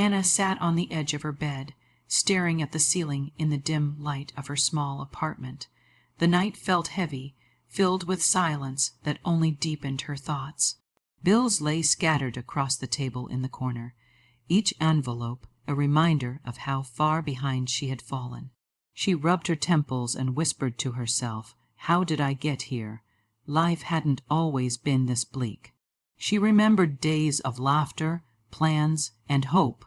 Anna sat on the edge of her bed, staring at the ceiling in the dim light of her small apartment. The night felt heavy, filled with silence that only deepened her thoughts. Bills lay scattered across the table in the corner, each envelope a reminder of how far behind she had fallen. She rubbed her temples and whispered to herself, "How did I get here? Life hadn't always been this bleak." She remembered days of laughter, plans, and hope,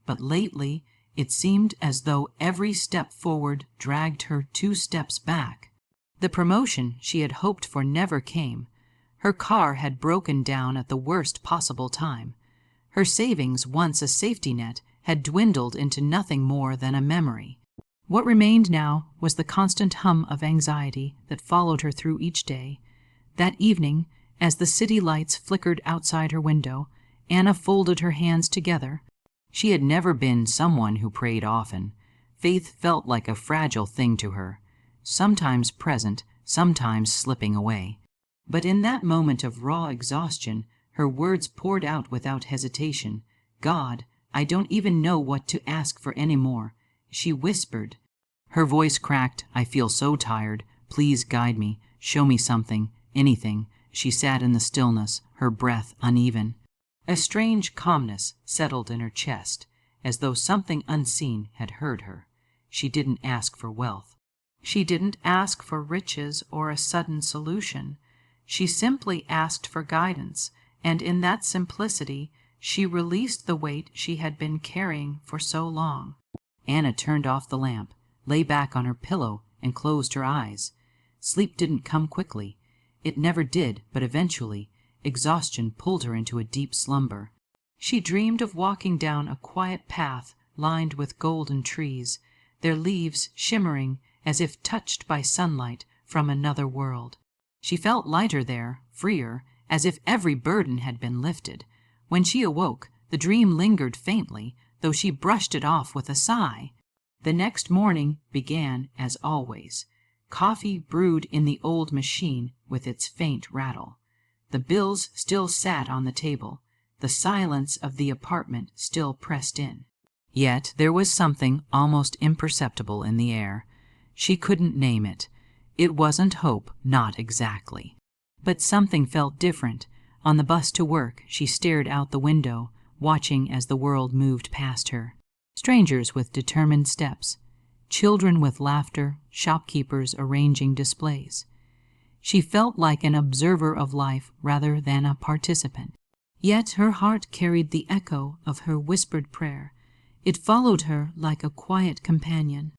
but lately it seemed as though every step forward dragged her 2 steps back. The promotion she had hoped for never came. Her car had broken down at the worst possible time. Her savings, once a safety net, had dwindled into nothing more than a memory. What remained now was the constant hum of anxiety that followed her through each day. That evening, as the city lights flickered outside her window, Anna folded her hands together. She had never been someone who prayed often. Faith felt like a fragile thing to her, sometimes present, sometimes slipping away. But in that moment of raw exhaustion, her words poured out without hesitation. "God, I don't even know what to ask for any more," she whispered. Her voice cracked. "I feel so tired. Please guide me. Show me something, anything." She sat in the stillness, her breath uneven. A strange calmness settled in her chest, as though something unseen had heard her. She didn't ask for wealth. She didn't ask for riches or a sudden solution. She simply asked for guidance, and in that simplicity she released the weight she had been carrying for so long. Anna turned off the lamp, lay back on her pillow, and closed her eyes. Sleep didn't come quickly. It never did, but eventually exhaustion pulled her into a deep slumber. She dreamed of walking down a quiet path lined with golden trees, their leaves shimmering as if touched by sunlight from another world. She felt lighter there, freer, as if every burden had been lifted. When she awoke, the dream lingered faintly, though she brushed it off with a sigh. The next morning began as always. Coffee brewed in the old machine with its faint rattle. The bills still sat on the table. The silence of the apartment still pressed in. Yet there was something almost imperceptible in the air. She couldn't name it. It wasn't hope, not exactly. But something felt different. On the bus to work, she stared out the window, watching as the world moved past her. Strangers with determined steps, children with laughter, shopkeepers arranging displays. She felt like an observer of life rather than a participant. Yet her heart carried the echo of her whispered prayer. It followed her like a quiet companion.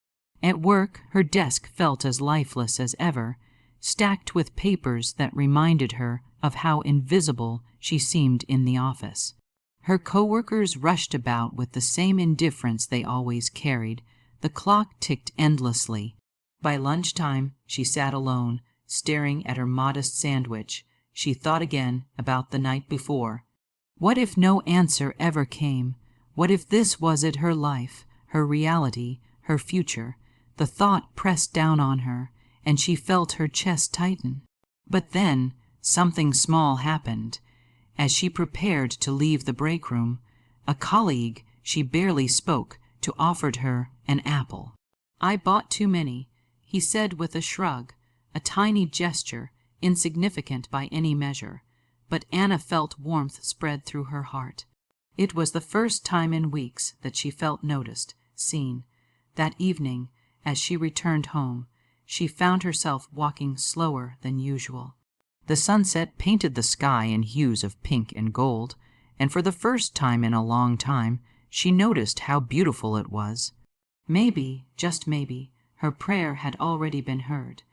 At work, her desk felt as lifeless as ever, stacked with papers that reminded her of how invisible she seemed in the office. Her coworkers rushed about with the same indifference they always carried. The clock ticked endlessly. By lunchtime, she sat alone, staring at her modest sandwich. She thought again about the night before. What if no answer ever came? What if this was it, her life, her reality, her future? The thought pressed down on her, and she felt her chest tighten. But then something small happened. As she prepared to leave the break room, a colleague she barely spoke to offered her an apple. "I bought too many," he said with a shrug, a tiny gesture, insignificant by any measure. But Anna felt warmth spread through her heart. It was the first time in weeks that she felt noticed, seen. That evening, as she returned home, she found herself walking slower than usual. The sunset painted the sky in hues of pink and gold, and for the first time in a long time, she noticed how beautiful it was. Maybe, just maybe, her prayer had already been heard.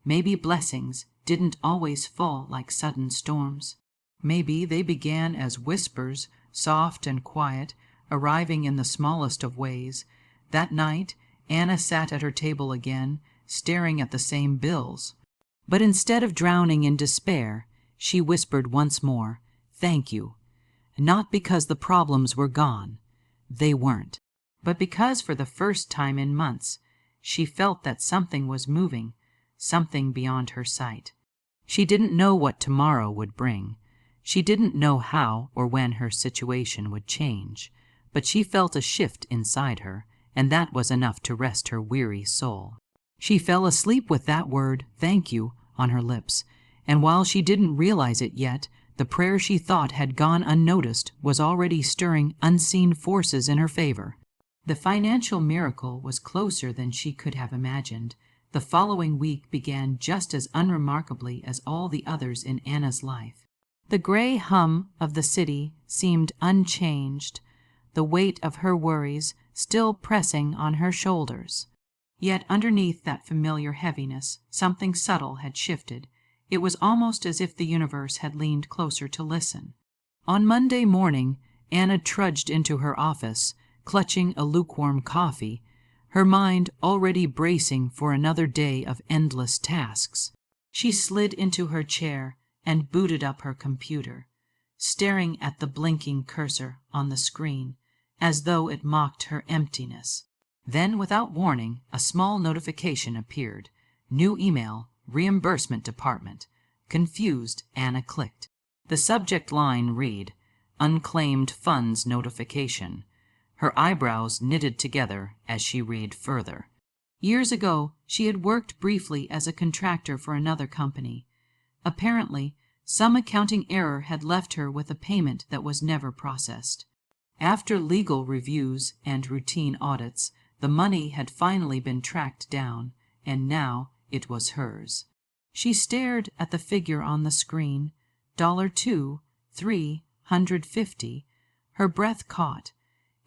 Maybe blessings didn't always fall like sudden storms. Maybe they began as whispers, soft and quiet, arriving in the smallest of ways. That night, Anna sat at her table again, staring at the same bills. But instead of drowning in despair, she whispered once more, "Thank you." Not because the problems were gone. They weren't. But because for the first time in months, she felt that something was moving, something beyond her sight. She didn't know what tomorrow would bring. She didn't know how or when her situation would change. but she felt a shift inside her, and that was enough to rest her weary soul. She fell asleep with that word, "thank you," on her lips, and while she didn't realize it yet, the prayer she thought had gone unnoticed was already stirring unseen forces in her favor. The financial miracle was closer than she could have imagined. The following week began just as unremarkably as all the others in Anna's life. The gray hum of the city seemed unchanged, the weight of her worries still pressing on her shoulders. Yet underneath that familiar heaviness, something subtle had shifted. It was almost as if the universe had leaned closer to listen. On Monday morning, Anna trudged into her office, clutching a lukewarm coffee, her mind already bracing for another day of endless tasks. She slid into her chair and booted up her computer, staring at the blinking cursor on the screen as though it mocked her emptiness. Then, without warning, a small notification appeared. New email, Reimbursement Department. Confused, Anna clicked. The subject line read, "Unclaimed Funds Notification." Her eyebrows knitted together as she read further. Years ago, she had worked briefly as a contractor for another company. Apparently, some accounting error had left her with a payment that was never processed. After legal reviews and routine audits, the money had finally been tracked down, and now it was hers. She stared at the figure on the screen, $2,350. Her breath caught.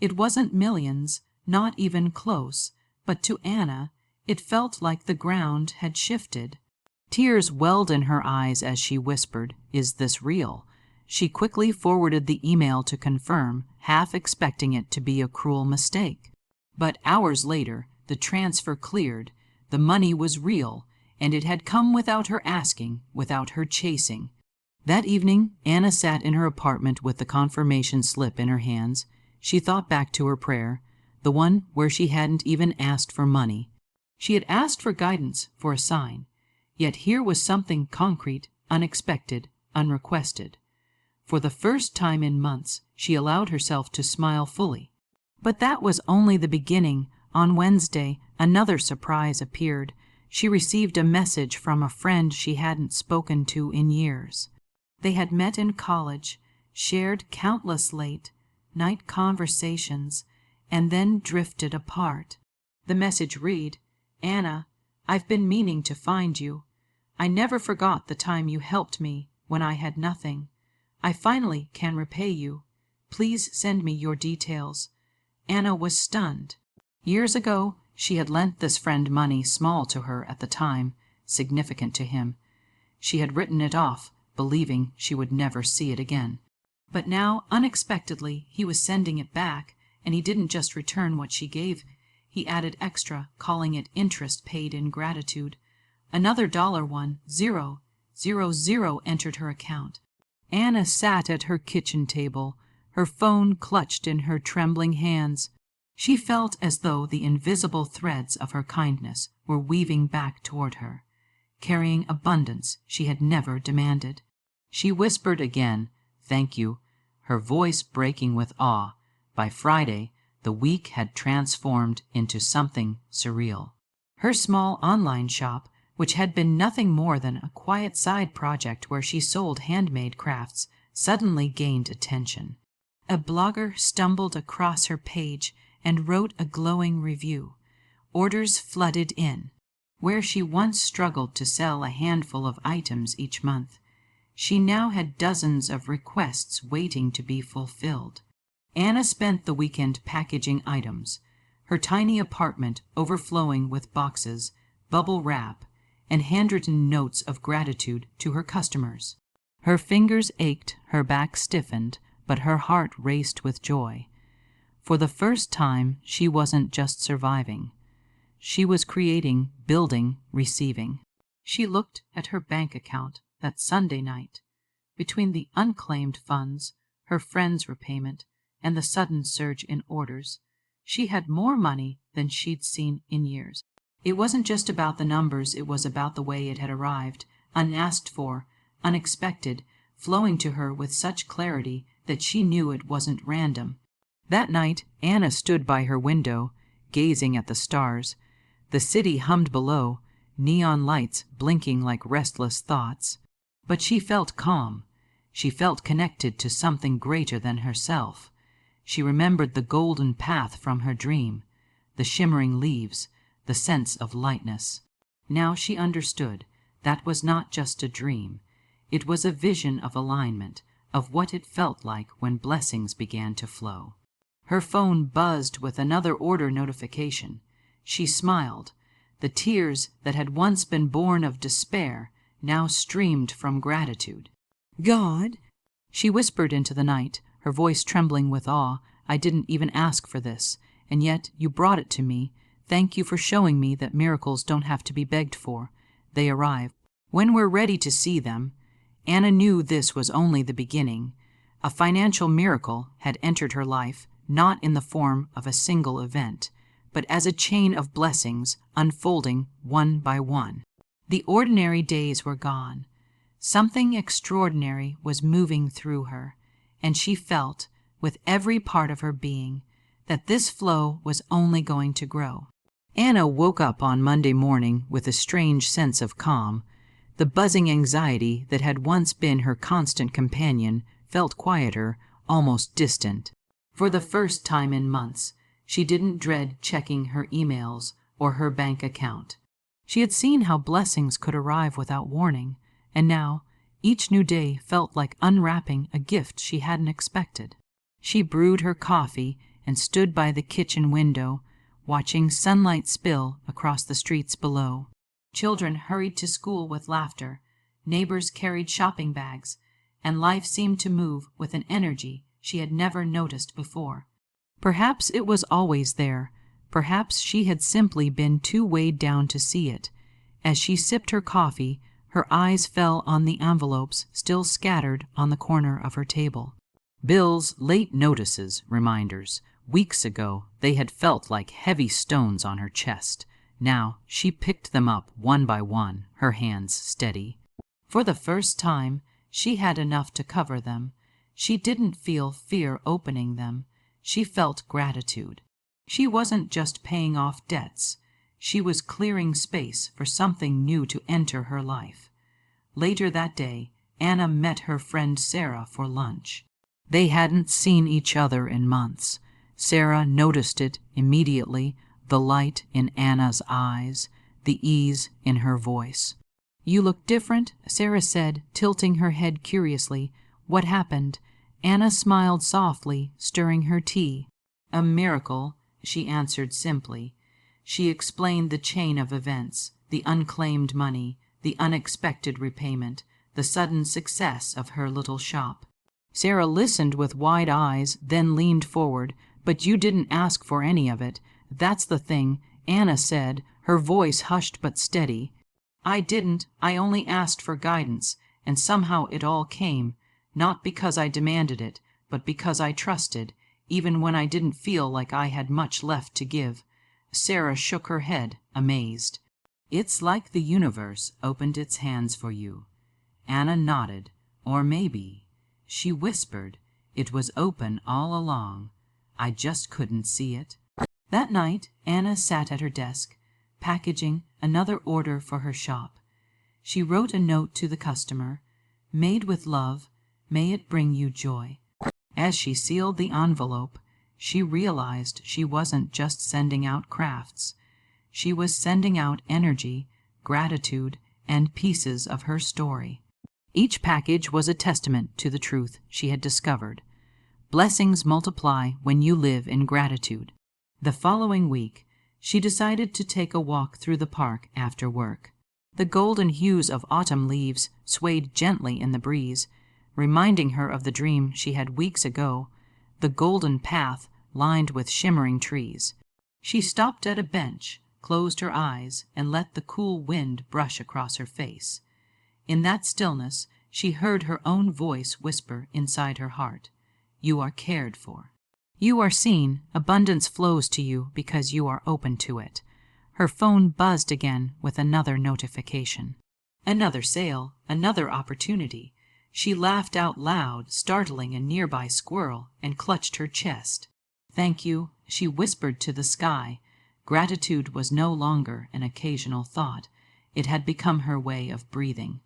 It wasn't millions, not even close, but to Anna, it felt like the ground had shifted. Tears welled in her eyes as she whispered, "Is this real?" She quickly forwarded the email to confirm, half expecting it to be a cruel mistake. But hours later, the transfer cleared. The money was real, and it had come without her asking, without her chasing. That evening, Anna sat in her apartment with the confirmation slip in her hands. She thought back to her prayer, the one where she hadn't even asked for money. She had asked for guidance, for a sign. Yet here was something concrete, unexpected, unrequested. For the first time in months, she allowed herself to smile fully. But that was only the beginning. On Wednesday, another surprise appeared. She received a message from a friend she hadn't spoken to in years. They had met in college, shared countless late-night conversations, and then drifted apart. The message read, "Anna, I've been meaning to find you. I never forgot the time you helped me when I had nothing. I finally can repay you. Please send me your details." Anna was stunned. Years ago, she had lent this friend money small to her at the time, significant to him. She had written it off, believing she would never see it again. But now, unexpectedly, he was sending it back, and he didn't just return what she gave. He added extra, calling it interest paid in gratitude. Another $1,000 entered her account. Anna sat at her kitchen table, her phone clutched in her trembling hands. She felt as though the invisible threads of her kindness were weaving back toward her, carrying abundance she had never demanded. She whispered again, "Thank you," her voice breaking with awe. By Friday, the week had transformed into something surreal. Her small online shop, which had been nothing more than a quiet side project where she sold handmade crafts, suddenly gained attention. A blogger stumbled across her page and wrote a glowing review. Orders flooded in. Where she once struggled to sell a handful of items each month, she now had dozens of requests waiting to be fulfilled. Anna spent the weekend packaging items, her tiny apartment overflowing with boxes, bubble wrap, and handwritten notes of gratitude to her customers. Her fingers ached, her back stiffened, but her heart raced with joy. For the first time, she wasn't just surviving. She was creating, building, receiving. She looked at her bank account that Sunday night. Between the unclaimed funds, her friend's repayment, and the sudden surge in orders, she had more money than she'd seen in years. It wasn't just about the numbers, it was about the way it had arrived, unasked for, unexpected, flowing to her with such clarity that she knew it wasn't random. That night, Anna stood by her window, gazing at the stars. The city hummed below, neon lights blinking like restless thoughts. But she felt calm. She felt connected to something greater than herself. She remembered the golden path from her dream, the shimmering leaves, the sense of lightness. Now she understood that was not just a dream. It was a vision of alignment, of what it felt like when blessings began to flow. Her phone buzzed with another order notification. She smiled. The tears that had once been born of despair now streamed from gratitude. "God," she whispered into the night, her voice trembling with awe, "I didn't even ask for this, and yet you brought it to me. Thank you for showing me that miracles don't have to be begged for. They arrive when we're ready to see them." Anna knew this was only the beginning. A financial miracle had entered her life, not in the form of a single event, but as a chain of blessings unfolding one by one. The ordinary days were gone. Something extraordinary was moving through her, and she felt, with every part of her being, that this flow was only going to grow. Anna woke up on Monday morning with a strange sense of calm. The buzzing anxiety that had once been her constant companion felt quieter, almost distant. For the first time in months, she didn't dread checking her emails or her bank account. She had seen how blessings could arrive without warning, and now each new day felt like unwrapping a gift she hadn't expected. She brewed her coffee and stood by the kitchen window, watching sunlight spill across the streets below. Children hurried to school with laughter, neighbors carried shopping bags, and life seemed to move with an energy she had never noticed before. Perhaps it was always there. Perhaps she had simply been too weighed down to see it. As she sipped her coffee, her eyes fell on the envelopes still scattered on the corner of her table. Bills, late notices, reminders. Weeks ago, they had felt like heavy stones on her chest. Now she picked them up one by one, her hands steady. For the first time, she had enough to cover them. She didn't feel fear opening them. She felt gratitude. She wasn't just paying off debts. She was clearing space for something new to enter her life. Later that day, Anna met her friend Sarah for lunch. They hadn't seen each other in months. Sarah noticed it immediately, the light in Anna's eyes, the ease in her voice. "You look different," Sarah said, tilting her head curiously. "What happened?" Anna smiled softly, stirring her tea. "A miracle," she answered simply. She explained the chain of events, the unclaimed money, the unexpected repayment, the sudden success of her little shop. Sarah listened with wide eyes, then leaned forward. "But you didn't ask for any of it. That's the thing," Anna said, her voice hushed but steady. "I didn't. I only asked for guidance, and somehow it all came. Not because I demanded it, but because I trusted, even when I didn't feel like I had much left to give." Sarah shook her head, amazed. "It's like the universe opened its hands for you." Anna nodded. "Or maybe," she whispered, "it was open all along. I just couldn't see it." That night, Anna sat at her desk, packaging another order for her shop. She wrote a note to the customer, "Made with love, may it bring you joy." As she sealed the envelope, she realized she wasn't just sending out crafts. She was sending out energy, gratitude, and pieces of her story. Each package was a testament to the truth she had discovered. Blessings multiply when you live in gratitude. The following week, she decided to take a walk through the park after work. The golden hues of autumn leaves swayed gently in the breeze, reminding her of the dream she had weeks ago, the golden path lined with shimmering trees. She stopped at a bench, closed her eyes, and let the cool wind brush across her face. In that stillness, she heard her own voice whisper inside her heart, "You are cared for. You are seen. Abundance flows to you because you are open to it." Her phone buzzed again with another notification. Another sale, another opportunity. She laughed out loud, startling a nearby squirrel, and clutched her chest. Thank you, she whispered to the sky. Gratitude was no longer an occasional thought. It had become her way of breathing.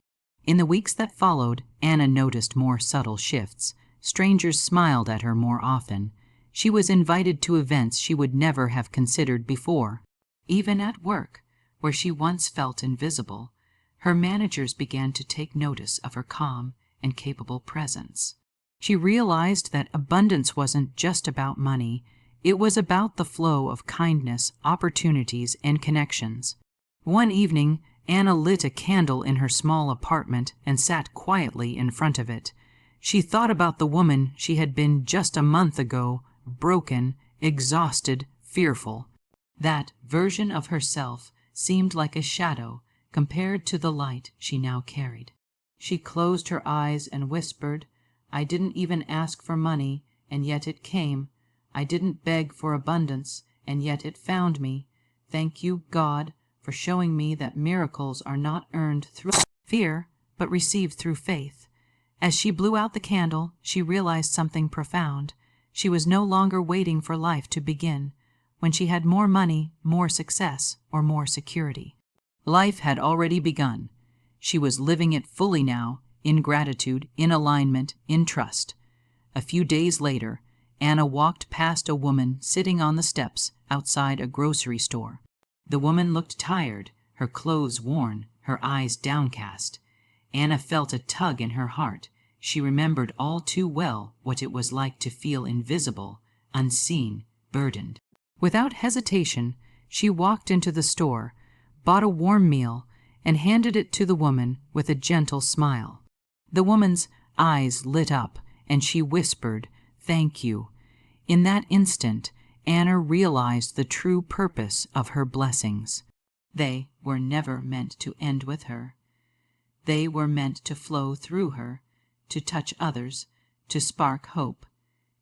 In the weeks that followed, Anna noticed more subtle shifts. Strangers smiled at her more often. She was invited to events she would never have considered before. Even at work, where she once felt invisible, her managers began to take notice of her calm and capable presence. She realized that abundance wasn't just about money. It was about the flow of kindness, opportunities, and connections. One evening, Anna lit a candle in her small apartment and sat quietly in front of it. She thought about the woman she had been just a month ago, broken, exhausted, fearful. That version of herself seemed like a shadow compared to the light she now carried. She closed her eyes and whispered, "I didn't even ask for money, and yet it came. I didn't beg for abundance, and yet it found me. Thank you, God, for showing me that miracles are not earned through fear, but received through faith." As she blew out the candle, she realized something profound. She was no longer waiting for life to begin, when she had more money, more success, or more security. Life had already begun. She was living it fully now, in gratitude, in alignment, in trust. A few days later, Anna walked past a woman sitting on the steps outside a grocery store. The woman looked tired, her clothes worn, her eyes downcast. Anna felt a tug in her heart. She remembered all too well what it was like to feel invisible, unseen, burdened. Without hesitation, she walked into the store, bought a warm meal, and handed it to the woman with a gentle smile. The woman's eyes lit up, and she whispered, "Thank you." In that instant, Anna realized the true purpose of her blessings. They were never meant to end with her. They were meant to flow through her, to touch others, to spark hope,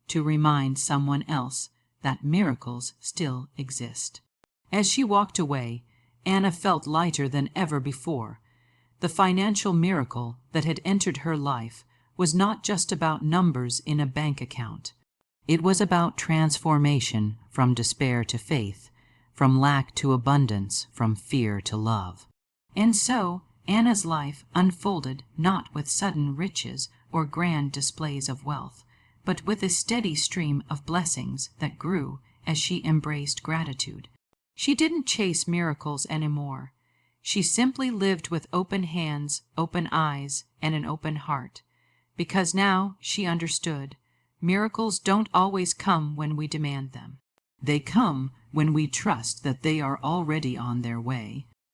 to remind someone else that miracles still exist. As she walked away, Anna felt lighter than ever before. The financial miracle that had entered her life was not just about numbers in a bank account. It was about transformation from despair to faith, from lack to abundance, from fear to love. And so, Anna's life unfolded not with sudden riches or grand displays of wealth, but with a steady stream of blessings that grew as she embraced gratitude. She didn't chase miracles anymore. She simply lived with open hands, open eyes, and an open heart, because now she understood miracles don't always come when we demand them. They come when we trust that they are already on their way.